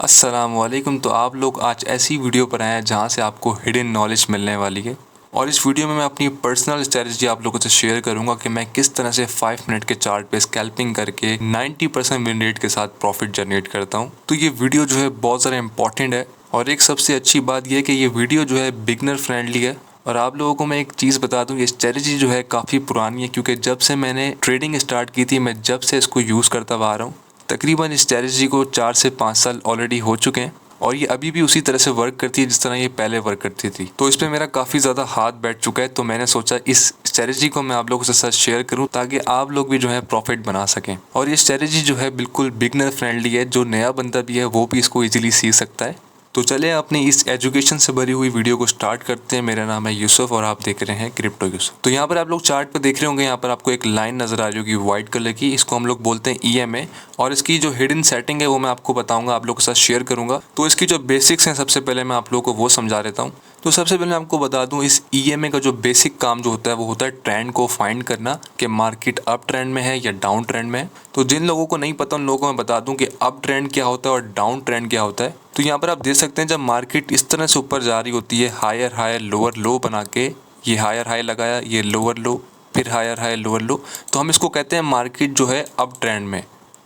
अस्सलामुअलैकुम। तो आप लोग आज ऐसी वीडियो पर आए हैं जहां से आपको हिडन नॉलेज मिलने वाली है और इस वीडियो में मैं अपनी पर्सनल स्ट्रेटजी आप लोगों से शेयर करूंगा कि मैं किस तरह से 5 मिनट के चार्ट पे स्कैल्पिंग करके 90% विन रेट के साथ प्रॉफिट जनरेट करता हूं। तो ये वीडियो जो है बहुत ज़्यादा इंपॉर्टेंट है और एक सबसे अच्छी बात यह है कि ये वीडियो जो है बिगनर फ्रेंडली है। और आप लोगों को मैं एक चीज़ बता दूं, ये स्ट्रेटजी जो है काफ़ी पुरानी है क्योंकि जब से मैंने ट्रेडिंग स्टार्ट की थी मैं जब से इसको यूज़ करता हुआ आ रहा हूँ। तकरीबन इस स्ट्रेटजी को 4 से 5 साल ऑलरेडी हो चुके हैं और ये अभी भी उसी तरह से वर्क करती है जिस तरह ये पहले वर्क करती थी। तो इस पर मेरा काफ़ी ज़्यादा हाथ बैठ चुका है, तो मैंने सोचा इस स्ट्रेटजी को मैं आप लोगों के साथ शेयर करूं ताकि आप लोग भी जो है प्रॉफिट बना सकें। और ये स्ट्रेटजी जो है बिल्कुल बिगनर फ्रेंडली है, जो नया बंदा भी है वो भी इसको ईजिली सीख सकता है। तो चले अपनी इस एजुकेशन से भरी हुई वीडियो को स्टार्ट करते हैं। मेरा नाम है यूसुफ और आप देख रहे हैं क्रिप्टो यूसुफ। तो यहाँ पर आप लोग चार्ट पर देख रहे होंगे, यहाँ पर आपको एक लाइन नजर आ रही होगी व्हाइट कलर की, इसको हम लोग बोलते हैं EMA। और इसकी जो हिडन सेटिंग है वो मैं आपको बताऊंगा, आप लोगों के साथ शेयर करूंगा। तो इसकी जो बेसिक्स हैं सबसे पहले मैं आप लोगों को वो समझा देता हूँ। तो सबसे पहले मैं आपको बता दूं, इस EMA का जो बेसिक काम जो होता है वो होता है ट्रेंड को फाइंड करना कि मार्केट अप ट्रेंड में है या डाउन ट्रेंड में है। तो जिन लोगों को नहीं पता उन लोगों को मैं बता दूं कि अप ट्रेंड क्या होता है और डाउन ट्रेंड क्या होता है। तो यहाँ पर आप देख सकते हैं जब मार्केट इस तरह से ऊपर जा रही होती है, हायर हायर लोअर लो बना के, ये हायर हाई लगाया, ये लोअर लो, फिर हायर हायर लोअर लो, तो हम इसको कहते हैं मार्केट जो है अप ट्रेंड में।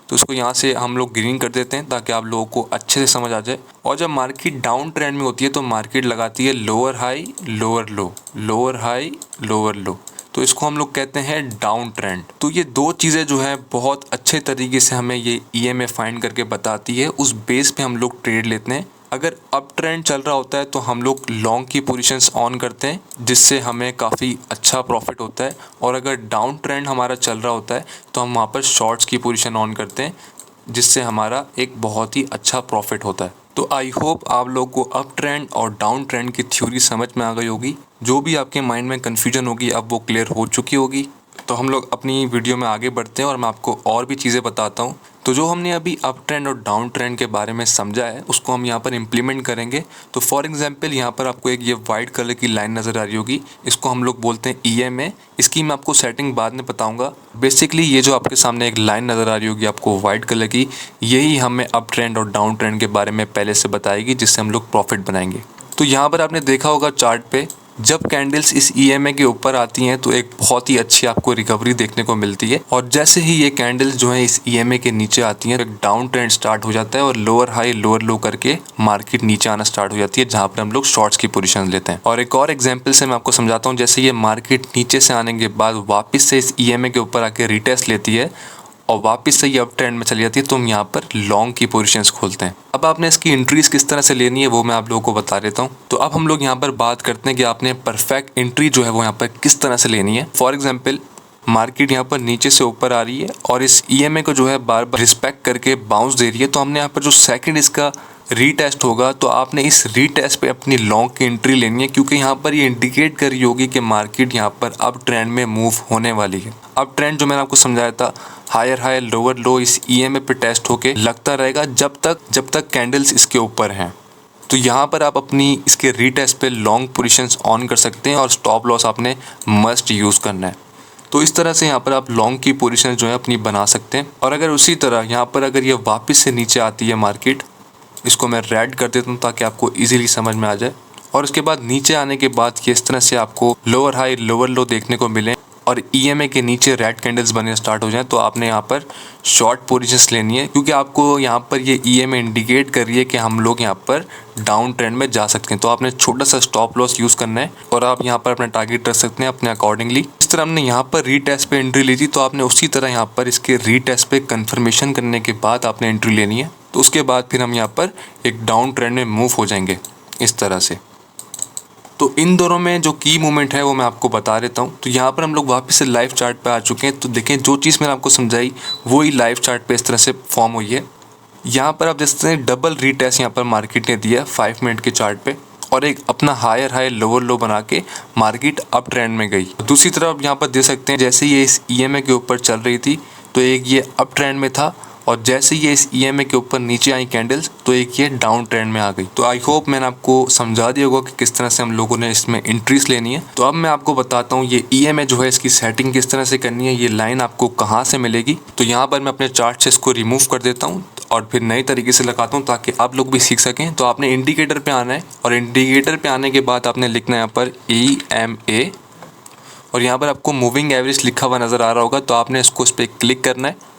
तो इसको यहाँ से हम लोग ग्रीन कर देते हैं ताकि आप लोगों को अच्छे से समझ आ जाए। और जब मार्केट डाउन ट्रेंड में होती है तो मार्केट लगाती है लोअर हाई लोअर लो, लोअर हाई लोअर लो, तो इसको हम लोग कहते हैं डाउन ट्रेंड। तो ये दो चीज़ें जो है बहुत अच्छे तरीके से हमें ये EMA फाइंड करके बताती है, उस बेस पे हम लोग ट्रेड लेते हैं। अगर अप ट्रेंड चल रहा होता है तो हम लोग लॉन्ग की पोजीशंस ऑन करते हैं जिससे हमें काफ़ी अच्छा प्रॉफिट होता है, और अगर डाउन ट्रेंड हमारा चल रहा होता है तो हम वहाँ पर शॉर्ट्स की पोजीशन ऑन करते हैं जिससे हमारा एक बहुत ही अच्छा प्रॉफिट होता है। तो आई होप आप लोग को अप ट्रेंड और डाउन ट्रेंड की थ्योरी समझ में आ गई होगी। जो भी आपके माइंड में कन्फ्यूजन होगी अब वो क्लियर हो चुकी होगी। तो हम लोग अपनी वीडियो में आगे बढ़ते हैं और मैं आपको और भी चीज़ें बताता हूँ। तो जो हमने अभी अप ट्रेंड और डाउन ट्रेंड के बारे में समझा है उसको हम यहाँ पर इम्प्लीमेंट करेंगे। तो फॉर एग्जांपल यहाँ पर आपको एक ये वाइट कलर की लाइन नज़र आ रही होगी, इसको हम लोग बोलते हैं EMA। इसकी मैं आपको सेटिंग बाद में बताऊंगा। बेसिकली ये जो आपके सामने एक लाइन नज़र आ रही होगी आपको वाइट कलर की, यही हमें अप ट्रेंड और डाउन ट्रेंड के बारे में पहले से बताएगी जिससे हम लोग प्रॉफिट बनाएंगे। तो यहाँ पर आपने देखा होगा चार्ट पे जब कैंडल्स इस EMA के ऊपर आती हैं तो एक बहुत ही अच्छी आपको रिकवरी देखने को मिलती है, और जैसे ही ये कैंडल्स जो है इस EMA के नीचे आती हैं तो एक डाउन ट्रेंड स्टार्ट हो जाता है और लोअर हाई लोअर लो करके मार्केट नीचे आना स्टार्ट हो जाती है जहां पर हम लोग शॉर्ट्स की पोजीशन लेते हैं। और एक और एग्जांपल से मैं आपको समझाता हूँ। जैसे ये मार्केट नीचे से आने के बाद वापस से इस EMA के ऊपर आके रिटेस्ट लेती है और वापस से ये अप ट्रेंड में चली जाती है तो हम यहाँ पर लॉन्ग की पोजीशंस खोलते हैं। अब आपने इसकी एंट्रीज किस तरह से लेनी है वो मैं आप लोगों को बता देता हूँ। तो अब हम लोग यहाँ पर बात करते हैं कि आपने परफेक्ट एंट्री जो है वो यहाँ पर किस तरह से लेनी है। फॉर एग्जाम्पल मार्केट यहाँ पर नीचे से ऊपर आ रही है और इस EMA को जो है बार बार रिस्पेक्ट करके बाउंस दे रही है, तो हमने यहाँ पर जो सेकंड इसका रीटेस्ट होगा तो आपने इस रीटेस्ट पे अपनी लॉन्ग की एंट्री लेनी है, क्योंकि यहाँ पर ये इंडिकेट कर रही होगी कि मार्केट यहाँ पर अब ट्रेंड में मूव होने वाली है। अब ट्रेंड जो मैंने आपको समझाया था, हायर हाई लोअर लो इस EMA पे टेस्ट होके लगता रहेगा जब तक कैंडल्स इसके ऊपर हैं। तो यहाँ पर आप अपनी इसके रीटेस्ट पे लॉन्ग पोजीशंस ऑन कर सकते हैं और स्टॉप लॉस आपने मस्ट यूज़ करना है। तो इस तरह से यहाँ पर आप लॉन्ग की पोजीशन जो है अपनी बना सकते हैं। और अगर उसी तरह यहाँ पर अगर ये वापस से नीचे आती है मार्केट, इसको मैं रेड कर देता हूँ ताकि आपको इजीली समझ में आ जाए, और उसके बाद नीचे आने के बाद ये इस तरह से आपको लोअर हाई लोअर लो देखने को मिले और EMA के नीचे रेड कैंडल्स बनने स्टार्ट हो जाएं तो आपने यहाँ पर शॉर्ट पोजीशंस लेनी है, क्योंकि आपको यहाँ पर ये EMA इंडिकेट कर रही है कि हम लोग यहाँ पर डाउन ट्रेंड में जा सकते हैं। तो आपने छोटा सा स्टॉप लॉस यूज़ करना है और आप यहाँ पर अपना टारगेट रख सकते हैं अपने अकॉर्डिंगली। इस तरह हमने यहाँ पर रीटेस्ट पे एंट्री ली थी तो आपने उसी तरह यहाँ पर इसके रीटेस्ट पे कन्फर्मेशन करने के बाद आपने एंट्री लेनी है। तो उसके बाद फिर हम यहाँ पर एक डाउन ट्रेंड में मूव हो जाएंगे इस तरह से। तो इन दोनों में जो की मूवमेंट है वो मैं आपको बता देता हूँ। तो यहाँ पर हम लोग वापस से लाइव चार्ट पे आ चुके हैं। तो देखें जो चीज़ मैंने आपको समझाई वो ही लाइव चार्ट पे इस तरह से फॉर्म हुई है। यहाँ पर आप देखते हैं डबल रीटेस्ट यहाँ पर मार्केट ने दिया 5 मिनट के चार्ट पे, और एक अपना हायर हाई लोअर लो बना के मार्केट अप ट्रेंड में गई। दूसरी तरफ यहाँ पर देख सकते हैं जैसे ये इस EMA के ऊपर चल रही थी तो एक ये अप ट्रेंड में था और जैसे ये इस EMA के ऊपर नीचे आई कैंडल्स तो एक ये डाउन ट्रेंड में आ गई। तो आई होप मैंने आपको समझा दिया होगा कि किस तरह से हम लोगों ने इसमें एंट्रीज लेनी है। तो अब मैं आपको बताता हूँ ये EMA जो है इसकी सेटिंग किस तरह से करनी है, ये लाइन आपको कहाँ से मिलेगी। तो यहाँ पर मैं अपने चार्ट से इसको रिमूव कर देता हूँ और फिर नए तरीके से लगाता हूँ ताकि आप लोग भी सीख सकें। तो आपने इंडिकेटर पे आना है और इंडिकेटर पे आने के बाद आपने लिखना है यहाँ पर EMA और यहाँ पर आपको मूविंग एवरेज लिखा हुआ नज़र आ रहा होगा। तो आपने इसको इस पर क्लिक करना है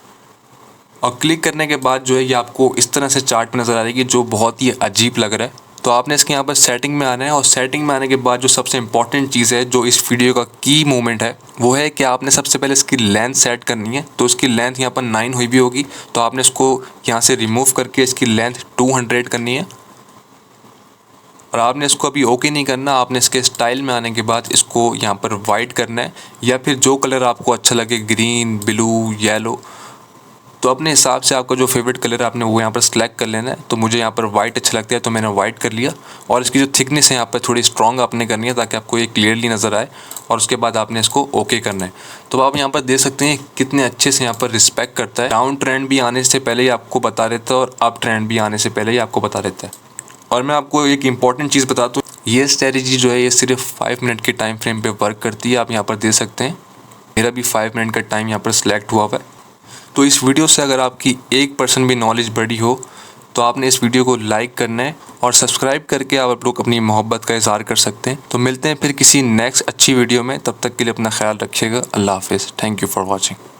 और क्लिक करने के बाद जो है ये आपको इस तरह से चार्ट पे नज़र आ रही है जो बहुत ही अजीब लग रहा है। तो आपने इसके यहाँ पर सेटिंग में आना है और सेटिंग में आने के बाद जो सबसे इंपॉर्टेंट चीज़ है, जो इस वीडियो का की मूवमेंट है, वो है कि आपने सबसे पहले इसकी लेंथ सेट करनी है। तो इसकी लेंथ यहाँ पर 9 हुई भी होगी तो आपने इसको यहाँ से रिमूव करके इसकी लेंथ 200 करनी है और आपने इसको अभी ओके नहीं करना। आपने इसके स्टाइल में आने के बाद इसको यहाँ पर वाइट करना है या फिर जो कलर आपको अच्छा लगे, ग्रीन, ब्लू, येलो, तो अपने हिसाब से आपका जो फेवरेट कलर है आपने वो यहाँ पर सिलेक्ट कर लेना है। तो मुझे यहाँ पर वाइट अच्छा लगता है तो मैंने वाइट कर लिया और इसकी जो थिकनेस है यहाँ पर थोड़ी स्ट्रॉन्ग आपने करनी है ताकि आपको ये क्लियरली नज़र आए और उसके बाद आपने इसको ओके करना है। तो आप यहाँ पर देख सकते हैं कितने अच्छे से यहाँ पर रिस्पेक्ट करता है। डाउन ट्रेंड भी आने से पहले ही आपको बता देता है और अप ट्रेंड भी आने से पहले ही आपको बता देता है। और मैं आपको एक इंपॉर्टेंट चीज़ बताता हूँ, ये स्ट्रेटजी जो है ये सिर्फ 5 मिनट के टाइम फ्रेम पे वर्क करती है। आप यहाँ पर देख सकते हैं मेरा भी 5 मिनट का टाइम यहाँ पर सिलेक्ट हुआ है। तो इस वीडियो से अगर आपकी 1% भी नॉलेज बढ़ी हो तो आपने इस वीडियो को लाइक करना है और सब्सक्राइब करके आप लोग अपनी मोहब्बत का इज़हार कर सकते हैं। तो मिलते हैं फिर किसी नेक्स्ट अच्छी वीडियो में, तब तक के लिए अपना ख्याल रखिएगा। अल्लाह हाफिज़। Thank you for watching.